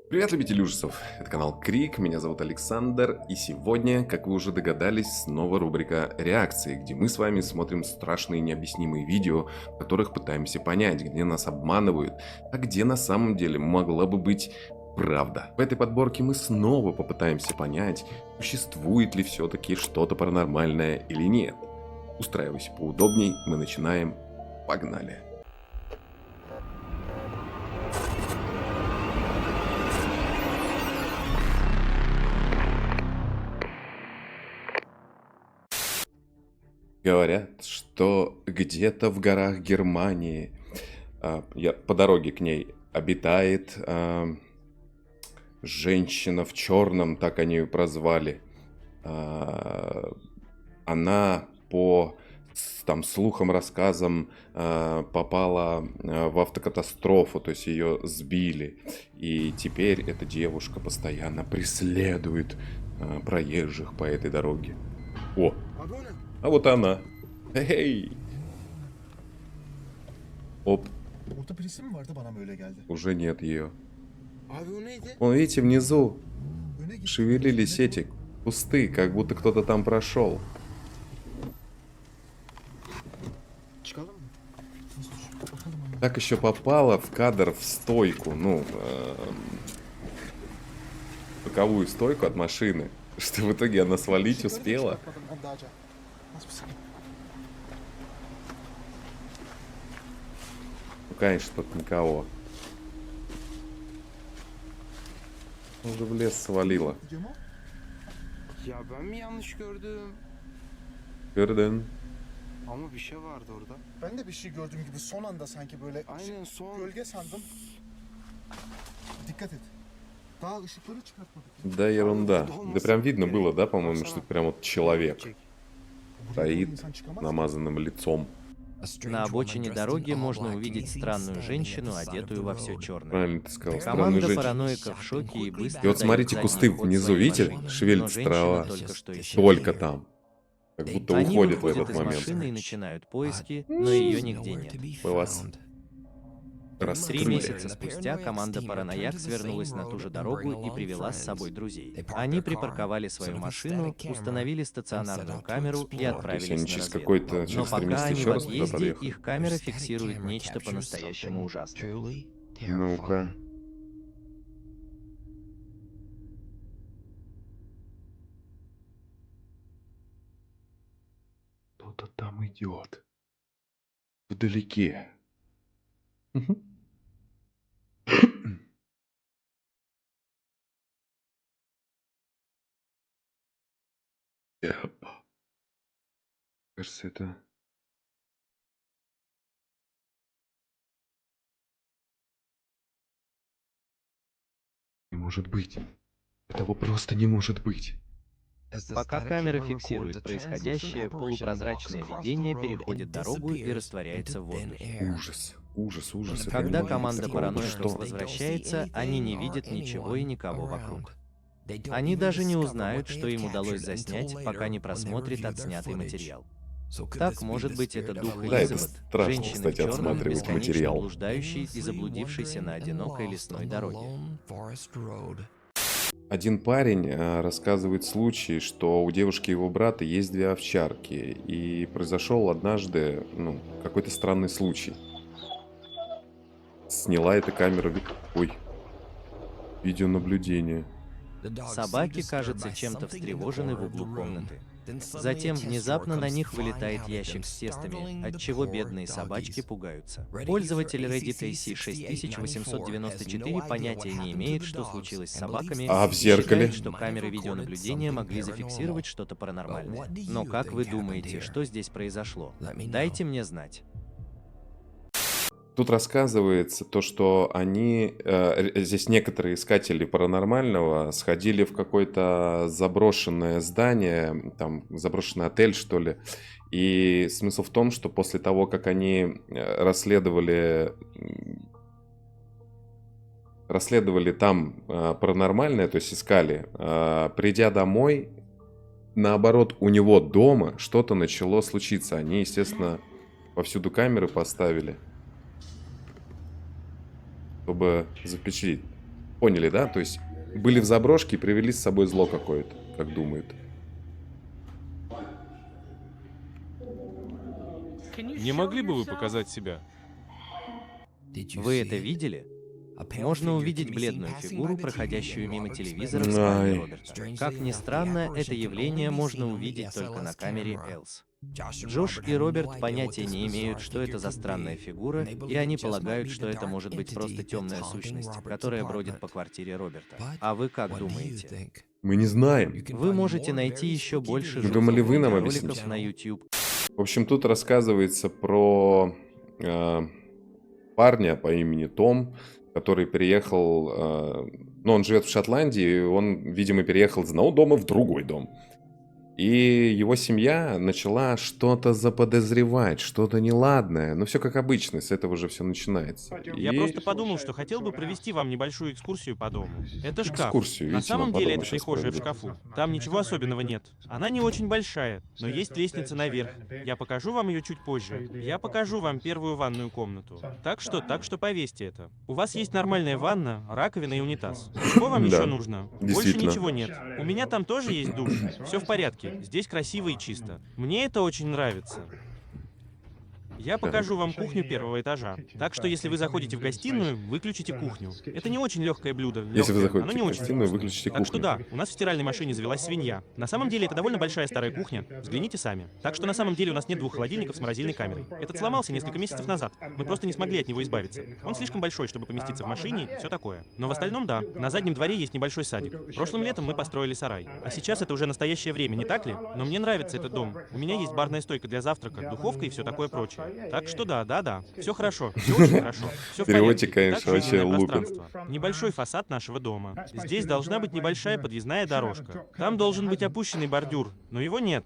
Привет, любители ужасов! Это канал Крик, меня зовут Александр, и сегодня, как вы уже догадались, снова рубрика реакции, где мы с вами смотрим страшные необъяснимые видео, в которых пытаемся понять, где нас обманывают, а где на самом деле могла бы быть правда. В этой подборке мы снова попытаемся понять, существует ли все-таки что-то паранормальное или нет. Устраивайся поудобней, мы начинаем. Погнали! Говорят, что где-то в горах Германии, по дороге к ней обитает женщина в черном, так они ее прозвали. А, Она по там слухам, рассказам попала в автокатастрофу, то есть ее сбили. И теперь эта девушка постоянно преследует проезжих по этой дороге. О, а вот она. Эй! Оп, Orada birisi mi vardı bana mı öyle geldi? уже нет ее. Abi o neydi? Вон, видите, внизу Öne gitti. шевелились эти кусты, как будто кто-то там прошел. Çıkalım mı? Bakalım ama. Так еще попала в кадр в стойку, ну, боковую стойку от машины, что в итоге она свалить успела. Çıkartmadım ben daha önce. Nasıl bir sıkıntı? Ну, конечно, тут никого. Уже в лес свалила. Gidiyor mu? Ya ben mi yanlış gördüm? Gördün. Ama bir şey vardı orada. Ben de bir şey gördüğüm gibi son anda sanki böyle Aynen son. gölge sandım. Dikkat et. Daha ışıkları çıkartmadık. Да ерунда. Да прям видно было, да, по-моему, что это прям вот человек Çek. Buraya doğru стоит insan çıkamaz. намазанным лицом. На обочине дороги можно увидеть странную женщину, одетую во все черное. Правильно ты сказал, странную Команда женщину. параноиков в шоке и быстро И вот дает смотрите, задний кусты ход внизу, своей видите? машине. Шевелится Но трава. женщина только что исчезла. Только там. Как будто Они уходит в выходят этот из момент. машины и начинают поиски, но ее нигде нет. Мы вас 3 раскрыли. месяца спустя команда Паранояк свернулась на ту же дорогу и привела с собой друзей. Они припарковали свою машину, установили стационарную камеру и То есть отправились они на через разведку. какой-то Но через 3 пока месяца они еще в раз туда отъезде, подъехали. их камера фиксирует нечто по-настоящему ужасное. Ну-ка. Кто-то там идет. Вдалеке. Мгм. Кажется, это... Не может быть. Этого просто не может быть. Пока камера фиксирует происходящее, полупрозрачное видение переходит дорогу и растворяется в воздухе. Ужас. Ужас, ужас. Это не Когда может быть команда такого. Вы параноиков что? возвращается, они не видят ничего и никого вокруг. Они даже не узнают, что им удалось заснять, пока не просмотрят отснятый материал. Так, может быть, это дух Да, это Элизабет, страшно, женщины кстати, в черном, отсматривать бесконечно материал. блуждающей и заблудившейся на одинокой лесной дороге. Один парень рассказывает случай, что у девушки и его брата есть 2 овчарки. И произошел однажды, ну, какой-то странный случай. Сняла эта камера... Ой. Видеонаблюдение. Собаки, кажется, чем-то встревожены в углу комнаты. Затем внезапно на них вылетает ящик с тестами, отчего бедные собачки пугаются. Пользователь Reddit AC6894 понятия не имеет, что случилось с собаками, А в и зеркале? считает, что камеры видеонаблюдения могли зафиксировать что-то паранормальное. Но как вы думаете, что здесь произошло? Дайте мне знать. Тут рассказывается то, что они, здесь некоторые искатели паранормального сходили в какое-то заброшенное здание, там заброшенный отель, что ли. И смысл в том, что после того, как они расследовали там паранормальное, то есть искали, придя домой, наоборот, у него дома что-то начало случиться. Они, естественно, повсюду камеры поставили, чтобы запечатлеть. Поняли, да? То есть были в заброшке и привели с собой зло какое-то, как думают. Не могли бы вы показать себя? Вы это видели? Можно увидеть бледную фигуру, проходящую мимо телевизора в спальне Ай. Роберта. Как ни странно, это явление можно увидеть только на камере Элс. Джош и Роберт понятия не имеют, что это за странная фигура, и они полагают, что это может быть просто темная сущность, которая бродит по квартире Роберта. А вы как думаете? Мы не знаем. Вы можете найти еще больше Вы думали, вы нам роликов объясните? на YouTube. В общем, тут рассказывается про парня по имени Том, который переехал, ну, он живет в Шотландии, он, видимо, переехал из одного дома в другой дом. И его семья начала что-то заподозревать, что-то неладное. Но все как обычно, с этого же все начинается. Я И просто подумал, что хотел бы провести вам небольшую экскурсию по дому. Это шкаф. экскурсию, На видите, самом нам по деле дому это щас прихожая в проведут. шкафу. Там ничего особенного нет. Она не очень большая, но есть лестница наверх. Я покажу вам ее чуть позже. Я покажу вам первую ванную комнату. Так что повесьте это. У вас есть нормальная ванна, раковина и унитаз. Чего вам Да, еще нужно? Больше действительно. ничего нет. У меня там тоже есть душ. Все в порядке. Здесь красиво и чисто. Мне это очень нравится. Я покажу вам кухню первого этажа. Так что, если вы заходите в гостиную, выключите кухню. Это не очень легкое блюдо. Если вы лёгкое, заходите оно не в очень гостиную, вкусное. выключите Так что кухню. да, у нас в стиральной машине завелась свинья. На самом деле это довольно большая старая кухня. Взгляните сами. Так что на самом деле у нас нет двух холодильников с морозильной камерой. Этот сломался несколько месяцев назад. Мы просто не смогли от него избавиться. Он слишком большой, чтобы поместиться в машине, все такое. Но в остальном да. На заднем дворе есть небольшой садик. Прошлым летом мы построили сарай. А сейчас это уже настоящее время, не так ли? Но мне нравится этот дом. У меня есть барная стойка для завтрака, духовка и все такое прочее. Так что да. Все хорошо, все очень хорошо. Все в Переводчик, порядке. конечно, Итак, вообще жизненное лупит. пространство. Небольшой фасад нашего дома. Здесь должна быть небольшая подъездная дорожка. Там должен быть опущенный бордюр, но его нет.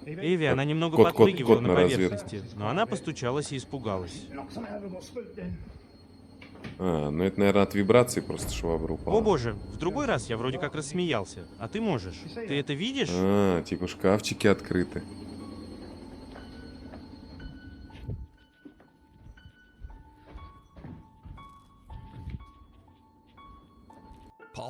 Эви, она немного Кот подпрыгивала на на разведку. поверхности, но она постучалась и испугалась. Ну это, наверное, от вибрации просто швабра упала. О боже, в другой раз я вроде как рассмеялся. А ты можешь. Ты это видишь? Типа шкафчики открыты.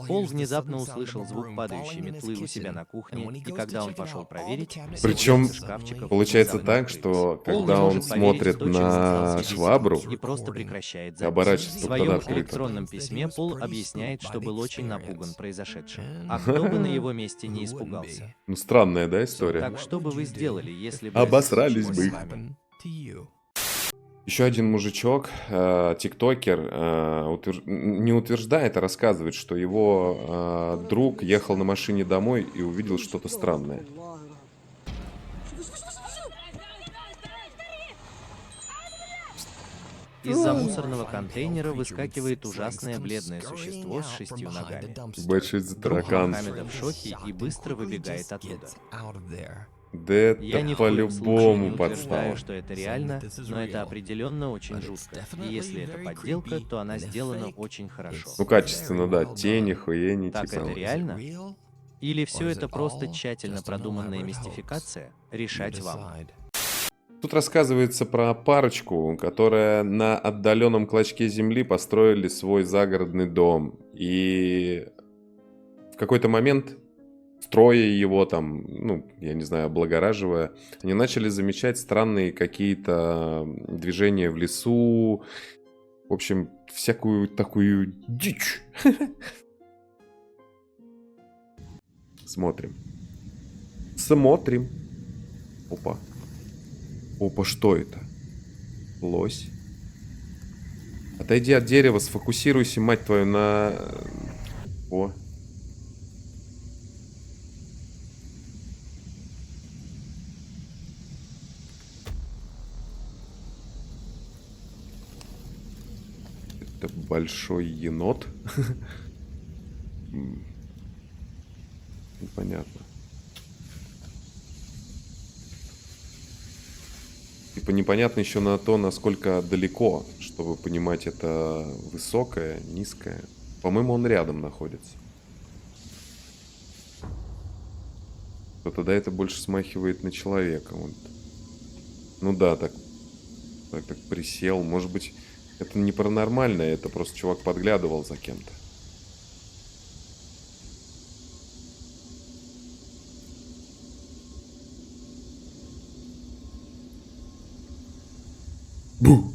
Пол внезапно услышал звук падающей метлы у себя на кухне, и когда он пошел проверить, Причем все шкафчиков получается внезапно так, открылись. что Пол когда не он может поверить смотрит в то, чем на застал свидетель, швабру, и просто прекращает и запись. оборачивается В только своем открыто. электронном письме Пол объясняет, что был очень напуган произошедшим. А кто бы на его месте не испугался? Ну странная, да, история? Так что бы вы сделали, если бы Обосрались это бы. случилось с вами? Еще один мужичок, тиктокер, не утверждает, а рассказывает, что его друг ехал на машине домой и увидел что-то странное. Из-за мусорного контейнера выскакивает ужасное бледное существо с 6 ногами. Большой за Друг таракан. Мохаммеда в шоке и быстро выбегает оттуда. Да Я ни это в коем случае по-любому не подстава. утверждаю, что это реально, но это определенно очень жутко. И если это подделка, то она сделана очень хорошо. Ну качественно, да, тени, хуени, Так типа. это реально? Или все это просто тщательно продуманная мистификация? Решать вам. Тут рассказывается про парочку, которая на отдаленном клочке земли построили свой загородный дом. И в какой-то момент, строя его там, ну, я не знаю, облагораживая, они начали замечать странные какие-то движения в лесу. В общем, всякую такую дичь. Смотрим. Смотрим. Опа. Опа, что это? Лось? Отойди от дерева, сфокусируйся, мать твою, на... О. Это большой енот? Непонятно. Типа непонятно еще на то, насколько далеко, чтобы понимать, это высокое, низкое. По-моему, он рядом находится. То тогда это больше смахивает на человека. Вот. Ну да, так присел. Может быть, Это не паранормально, это просто чувак подглядывал за кем-то. Бу!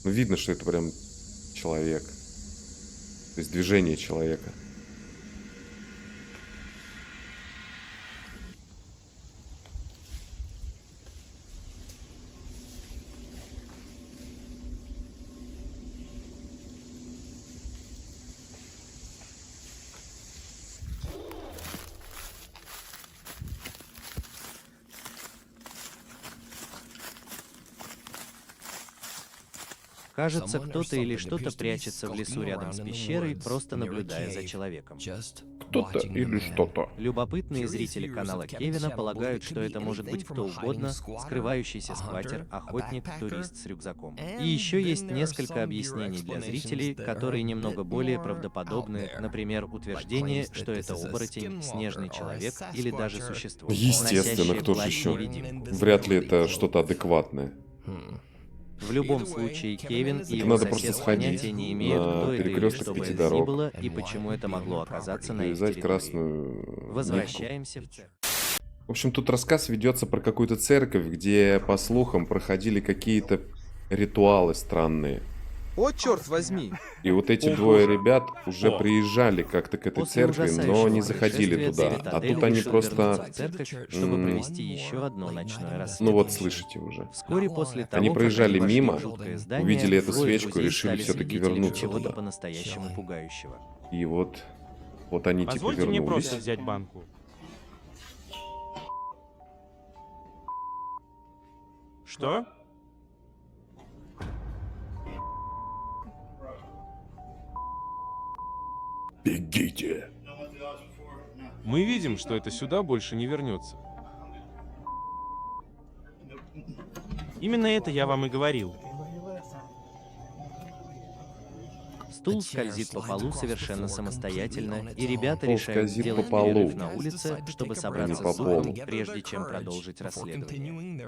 Ну, видно, что это прям человек. То есть движение человека. Кажется, кто-то или что-то прячется в лесу рядом с пещерой, просто наблюдая за человеком. Кто-то или что-то. Любопытные зрители канала Кевина полагают, что это может быть кто угодно, скрывающийся скватер, охотник, турист с рюкзаком. И еще есть несколько объяснений для зрителей, которые немного более правдоподобны, например, утверждение, что это оборотень, снежный человек или даже существо. Естественно, носящее кто же плащ еще? невидимку. Вряд ли это что-то адекватное. В любом случае, Кевин и его Надо просто сосед сходить понятия не имеют, на кто это или перекресток что бы 5 это ни дорог. было и почему это могло оказаться на их Привязать территории. красную нитку. Возвращаемся в цех. В общем, тут рассказ ведется про какую-то церковь, где, по слухам, проходили какие-то ритуалы странные. О, черт возьми! И вот эти двое ребят уже приезжали как-то к этой После церкви, но ужасающего не заходили происшествия туда. Дэвид А Адель тут они решил вернуться просто... в церковь, чтобы провести еще одно ночное расследование. Ну вот, слышите уже. Вскоре после того, Они как проезжали вошли мимо, в жуткое здание, увидели эту двое свечку и друзей решили стали все-таки свидетелями вернуться чего-то туда. по-настоящему пугающего. И вот они типа Позвольте мне вернулись. просто взять банку. Что? Бегите! Мы видим, что это сюда больше не вернется. Именно это я вам и говорил. Стул скользит по полу совершенно самостоятельно, и ребята Пол решают скользит сделать по полу. перерыв на улице, чтобы собраться по с духом, полу. прежде чем продолжить расследование.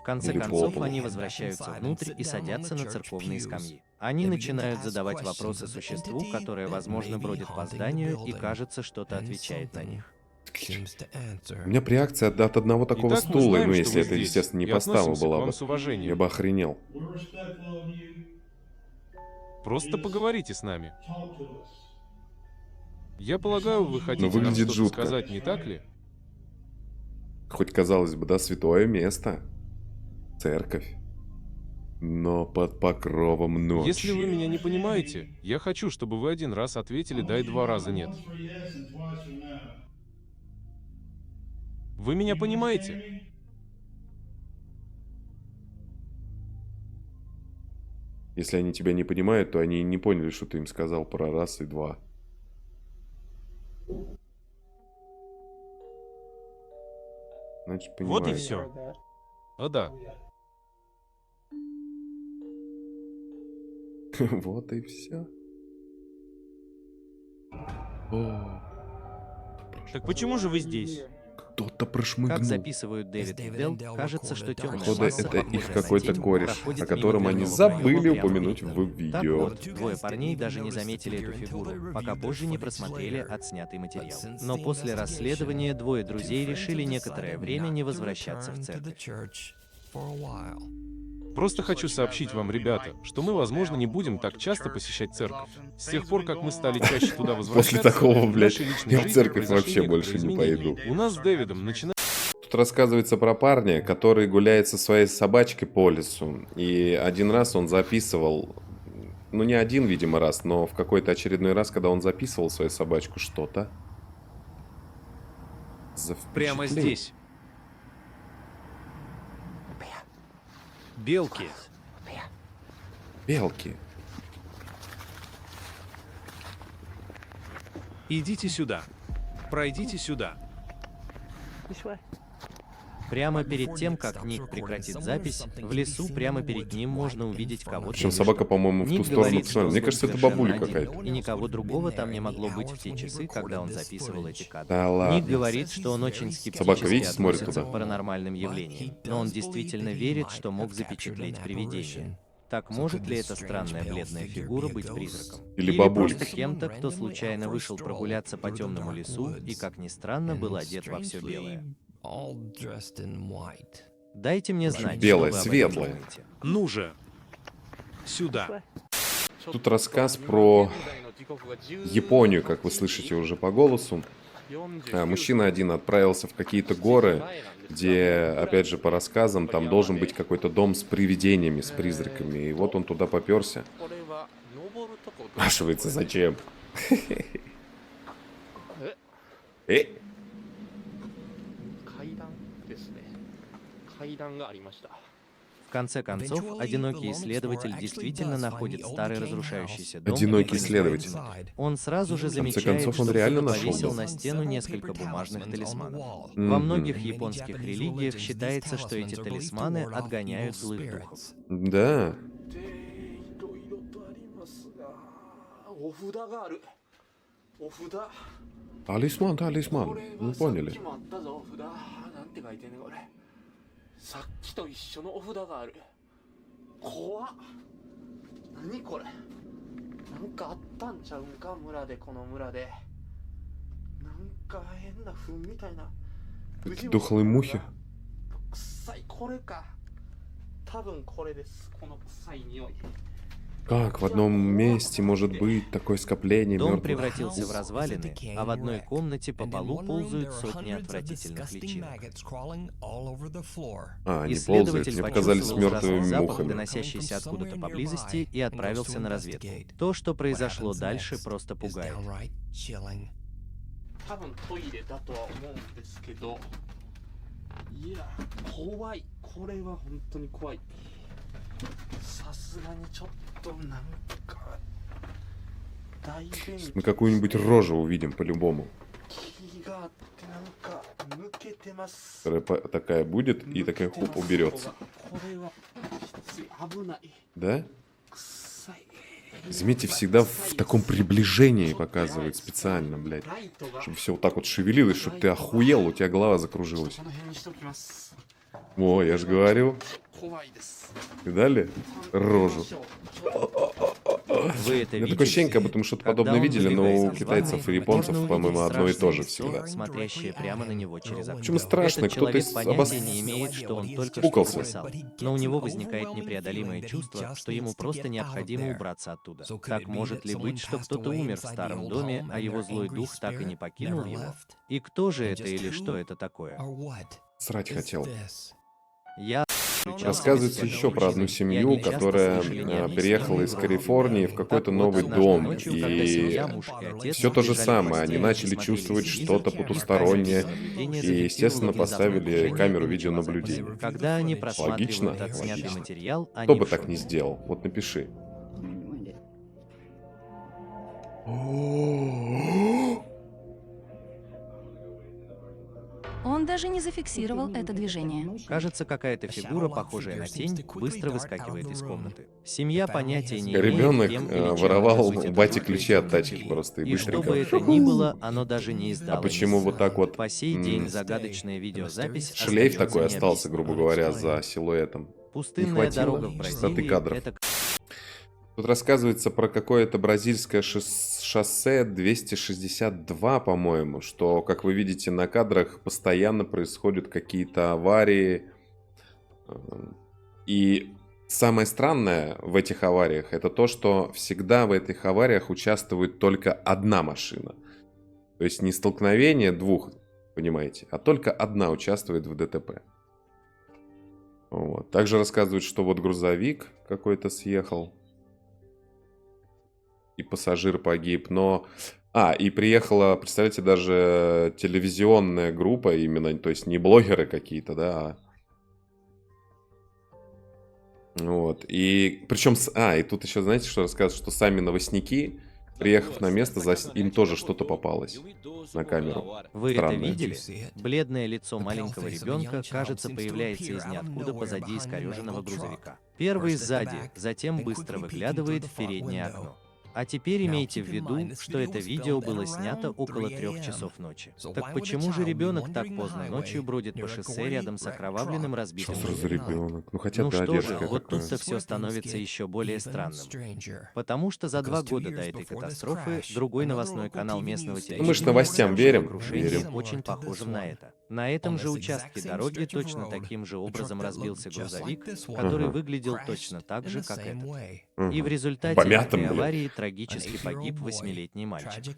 В конце Или по концов, полу. они возвращаются внутрь и садятся на церковные скамьи. Они начинают задавать вопросы существу, которое, возможно, бродит по зданию, и, кажется, что-то отвечает на них. У меня бы реакция от одного такого Итак, мы стула, знаем, ну что если вы это, здесь, естественно, не и подстава относимся к была вам бы. с уважением. Я бы охренел. Просто поговорите с нами. Я полагаю, вы хотите нам выглядит что-то жутко. сказать, не так ли? Хоть, казалось бы, да, святое место. Церковь. Но под покровом ночи. Если вы меня не понимаете, я хочу, чтобы вы один раз ответили «да» и 2 раза «нет». Вы меня понимаете? Если они тебя не понимают, то они не поняли, что ты им сказал про раз и 2. Значит, понимают. Вот и все. А да. Вот и все. Так почему же вы здесь? Кто-то Как прошмыгнул. записывают Дэвид и Дел, кажется, что темная Походу, масса, это их похожая на какой-то тень, кореш, проходит о котором мимо они дверного забыли проема прямо упомянуть перед в ними. Так видео. вот, двое парней даже не заметили эту фигуру, пока позже не просмотрели отснятый материал. Но после расследования двое друзей решили некоторое время не возвращаться в церковь. Просто хочу сообщить вам, ребята, что мы, возможно, не будем так часто посещать церковь. С тех пор, как мы стали чаще туда возвращаться, После такого, в блядь, нашей личной я в жизни церковь произошли вообще больше некоторые не изменения. пойду. У нас с Дэвидом начинается Тут рассказывается про парня, который гуляет со своей собачкой по лесу. И один раз он записывал, ну не один, видимо, раз, но в какой-то очередной раз, когда он записывал свою собачку, что-то Прямо запечатлел. здесь. Белки. Белки. Идите сюда. Пройдите сюда. Прямо перед тем, как Ник прекратит запись, в лесу прямо перед ним можно увидеть кого-то. Причем или собака, что-то. по-моему, в Ник ту сторону говорит, посмотрела. что Мне он кажется, это совершенно бабуля один, какая-то. и никого другого там не могло быть в те часы, когда он записывал эти кадры. Да Ник ладно. говорит, что он очень Собака, скептически видите, смотрит относится туда. к паранормальным явлениям, но он действительно верит, что мог запечатлеть привидение. Так может ли эта странная бледная фигура быть призраком? Или бабулькой? просто кем-то, кто случайно вышел прогуляться по темному лесу и, как ни странно, был одет во все белое? Дайте мне знать, белое, что вы об этом светлое. думаете. Ну же! Сюда! Тут рассказ про Японию, как вы слышите уже по голосу. Мужчина один отправился в какие-то горы, где, опять же, по рассказам, там должен быть какой-то дом с привидениями, с призраками. И вот он туда поперся. Спрашивается, зачем? В конце концов, одинокий исследователь действительно находит старый разрушающийся дом. Одинокий исследователь. Он сразу же конце замечает, концов, он что реально кто-то нашел повесил дом. на стену несколько бумажных талисманов. Во Мгм. многих японских религиях считается, что эти талисманы отгоняют злых духов. Да. Талисман, талисман. Ну, поняли. さっきと一緒のお札がある。怖っ。何これ。なんかあったんちゃうんか、村で、この村で。なんか変な糞みたいな。 Это дохлые мухи. 臭い、これか。多分これです。この臭い匂い。 Как в одном месте может быть такое скопление Дом мертвых? превратился в развалины, а в одной комнате по полу ползают сотни отвратительных личинок. Они ползают, Исследователь мне показались почувствовал ужасный мертвыми запах, мухами. доносящийся откуда-то поблизости, и отправился на разведку. То, что произошло дальше, просто пугает. 多分トイレだとは思うんですけど。いや、怖い。これは本当に怖い。さすがにちょっとなんか。大便器 Мы какую-нибудь рожу увидим по-любому. があってなんか抜けてます。 Которая такая будет и такая хоп, уберется. これはきつい、危ない。 Да? 臭い。 Заметьте, всегда в таком приближении показывают специально, блядь. ライトが Чтобы все вот так вот шевелилось, чтобы ты охуел, у тебя голова закружилась. この辺にしときます。 О, я же говорю. 怖いです。 Видали? Рожу. Вы это У меня такое видели? ощущение, как будто мы что-то Когда подобное он видели, но выбегает у из китайцев ванной, и японцев, можно по-моему, увидеть одно и то же страшное лицо, всегда. смотрящее прямо на него через окно. Почему страшно? Этот Кто-то человек из понятия не имеет, что он только что Пукался. написал. Но у него возникает непреодолимое чувство, что ему просто необходимо убраться оттуда. Так может ли быть, что кто-то умер в старом доме, а его злой дух так и не покинул его? И кто же это или что это такое? Срать хотел. Я Рассказывается еще про одну семью, которая переехала из Калифорнии в какой-то новый дом. И все то же самое. Они начали чувствовать что-то потустороннее. И, естественно, поставили камеру видеонаблюдения. Когда они Логично? просматривают отснятый Логично. материал, Кто они бы в так шоке. не сделал? Вот напиши. Он даже не зафиксировал это движение. Кажется, какая-то фигура, похожая на тень, быстро выскакивает из комнаты. Семья понятия не имеет, Ребенок кем или чем воровал может быть у это бати жуткое ключи от животное. тачки просто и И что бы быстренько. это ни было, оно даже не издало. А почему ни вот так вот по сей день загадочная видеозапись шлейф остается такой остался, необъяснимой. грубо говоря, за силуэтом? Пустынная хватило дорога в частоты Бразилии кадров. это Тут рассказывается про какое-то бразильское шоссе 262, по-моему, что, как вы видите на кадрах, постоянно происходят какие-то аварии. И самое странное в этих авариях, это то, что всегда в этих авариях участвует только одна машина. То есть не столкновение двух, понимаете, а только одна участвует в ДТП. Вот. Также рассказывают, что вот грузовик какой-то съехал. И пассажир погиб, но... и приехала, представляете, даже телевизионная группа именно, то есть не блогеры какие-то, да. Вот, и причем... и тут еще, знаете, что рассказывают, что сами новостники приехав на место, им тоже что-то попалось на камеру. Вы Странное. это видели? Бледное лицо маленького ребенка, кажется, появляется из ниоткуда позади искореженного грузовика. Первый сзади, затем быстро выглядывает в переднее окно. А теперь имейте в виду, что это видео было снято около 3 часов ночи. Так почему же ребенок так поздно ночью бродит по шоссе рядом с окровавленным разбитым Что за грузовиком? ребенок? Ну хотя Ну да, что же, детское вот такое. тут-то все становится еще более странным. Потому что за 2 года до этой катастрофы другой новостной канал местного телевидения Мы ж новостям сообщил верим, о крушении, верим. очень похожем на это. На этом же участке дороги точно таким же образом разбился грузовик, который выглядел точно так же, как этот. И в результате Помятым, этой блин. аварии трагически погиб 8-летний мальчик.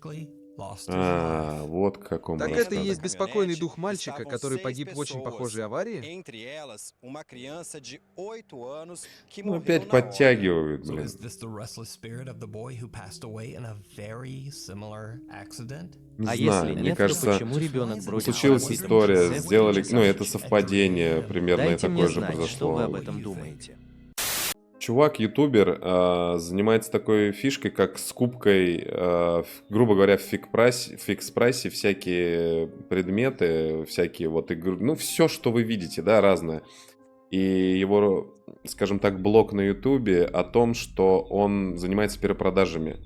А, вот к какому Так расскладу. это и есть беспокойный дух мальчика, который погиб в очень похожей аварии? Ну, опять подтягивают, блин. Не А знаю, если мне нет, то кажется, почему ребенок бродит по случилась разбитому история, шоссе в сделали, 3 ну часа это ночи? совпадение, примерно Дайте мне такое же знать, что вы об произошло. этом думаете. Чувак, ютубер, занимается такой фишкой, как скупкой, грубо говоря, в фикс-прайсе всякие предметы, всякие вот игры, ну все, что вы видите, да, разное. И его, скажем так, блог на ютубе о том, что он занимается перепродажами.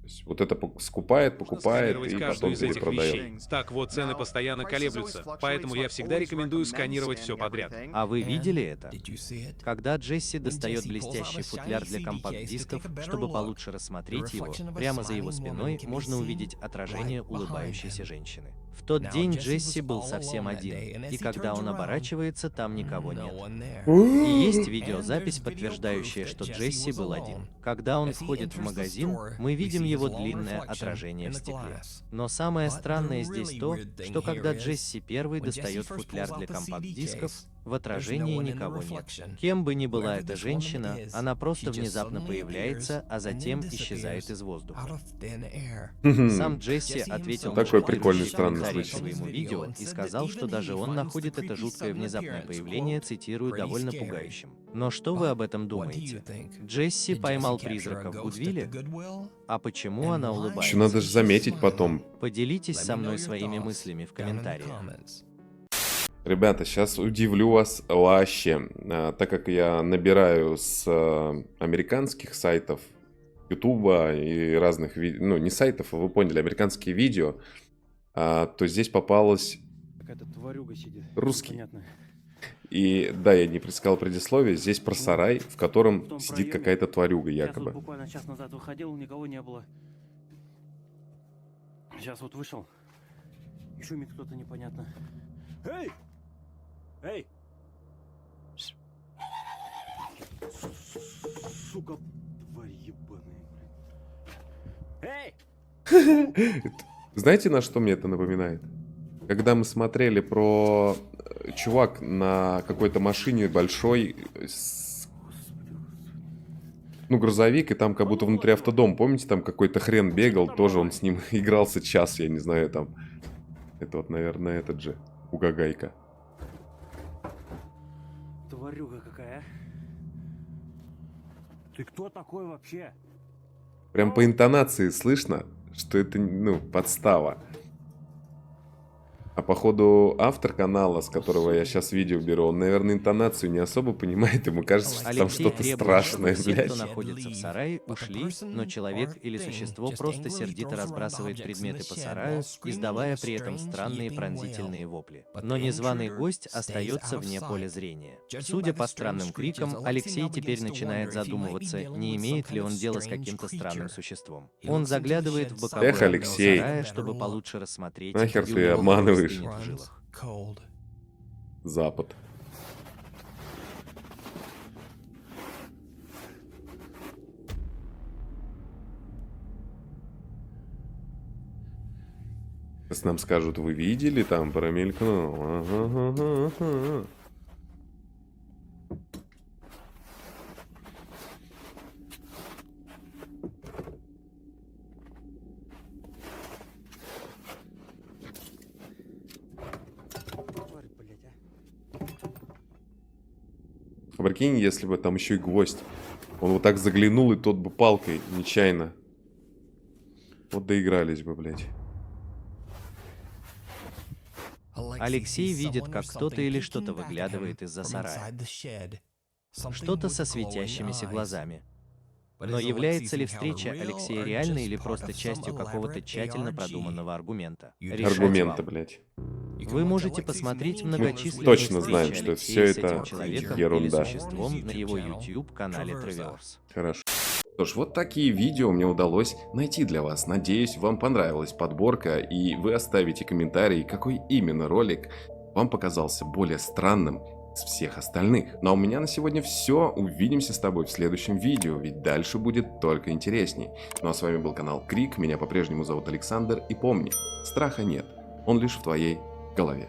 То есть вот это покупает Сканировать и каждую потом из этих перепродает. вещей. Так вот, цены постоянно колеблются, поэтому я всегда рекомендую сканировать все подряд. А вы видели это? Когда Джесси достает блестящий футляр для компакт-дисков, чтобы получше рассмотреть его, прямо за его спиной можно увидеть отражение улыбающейся женщины. В тот день Джесси был совсем один, и когда он оборачивается, там никого нет. И есть видеозапись, подтверждающая, что Джесси был один. Когда он входит в магазин, мы видим его длинное отражение в стекле. Но самое странное здесь то, что когда Джесси первый достает футляр для компакт-дисков, в отражении никого нет. Кем бы ни была эта женщина, она просто внезапно появляется, а затем исчезает из воздуха. Сам Джесси ответил на Такой прикольный, шокирующий странный комментарий к случай. своему видео и сказал, что даже он находит это жуткое внезапное появление, цитирую, довольно пугающим. Но что вы об этом думаете? Джесси поймал призрака в Гудвилле? А почему она Еще улыбается? надо же заметить потом. Поделитесь со мной своими мыслями в комментариях. Ребята, сейчас удивлю вас вообще, так как я набираю с американских сайтов, Ютуба и разных, ну не сайтов, а вы поняли, американские видео, то здесь попалось Какая-то тварюга сидит. русский. И да, я не предсказал предисловие, здесь про сарай, в котором сидит какая-то тварюга якобы. Буквально час назад выходил, никого не было. Сейчас вот вышел. И шумит кто-то непонятно. Эй! Эй! Сука, тварь ебаная, блин. Эй! Знаете, на что мне это напоминает? Когда мы смотрели про чувак на какой-то машине большой, ну, грузовик, и там как будто внутри автодом, помните, там какой-то хрен бегал, тоже он с ним игрался час, я не знаю, там. Это вот, наверное, этот же, Угагайка. Тварюга какая, а? Ты кто такой вообще? Прям по интонации слышно, что это, ну, подстава. А походу автор канала, с которого я сейчас видео беру, он, наверное, интонацию не особо понимает, ему кажется, что там Алексей что-то требует, страшное, чтобы все, кто блядь. находится в сарае, ушли, но человек или существо просто сердито разбрасывает предметы по сараю, издавая при этом странные пронзительные вопли. Но незваный гость остается вне поля зрения. Судя по странным крикам, Алексей теперь начинает задумываться, не имеет ли он дело с каким-то странным существом. Он заглядывает в боковое Эх, окно Алексей. сарая, чтобы получше рассмотреть, Нахер и ты у него обманываешь? стынет в жилах. Запад. Сейчас нам скажут, вы видели, там промелькнул. Ага, ага, ага. Тварь, блядь, а. А прикинь, если бы там еще и гвоздь. Он вот так заглянул, и тот бы палкой нечаянно. Вот доигрались бы, блядь. Алексей видит, как кто-то или что-то выглядывает из-за сарая. Что-то со светящимися глазами. Но является ли встреча Алексея реальной или просто частью какого-то тщательно продуманного аргумента? Решать Аргументы, вам. блядь. Вы можете посмотреть многочисленные точно встречи знаем, что Алексея всё с этим это человеком ерунда. или существом на его YouTube-канале Travelers. Хорошо. Что ж, вот такие видео мне удалось найти для вас. Надеюсь, вам понравилась подборка, и вы оставите комментарий, какой именно ролик вам показался более странным из всех остальных. Ну а у меня на сегодня все. Увидимся с тобой в следующем видео, ведь дальше будет только интересней. Ну а с вами был канал Крик, меня по-прежнему зовут Александр, и помни, страха нет, он лишь в твоей голове.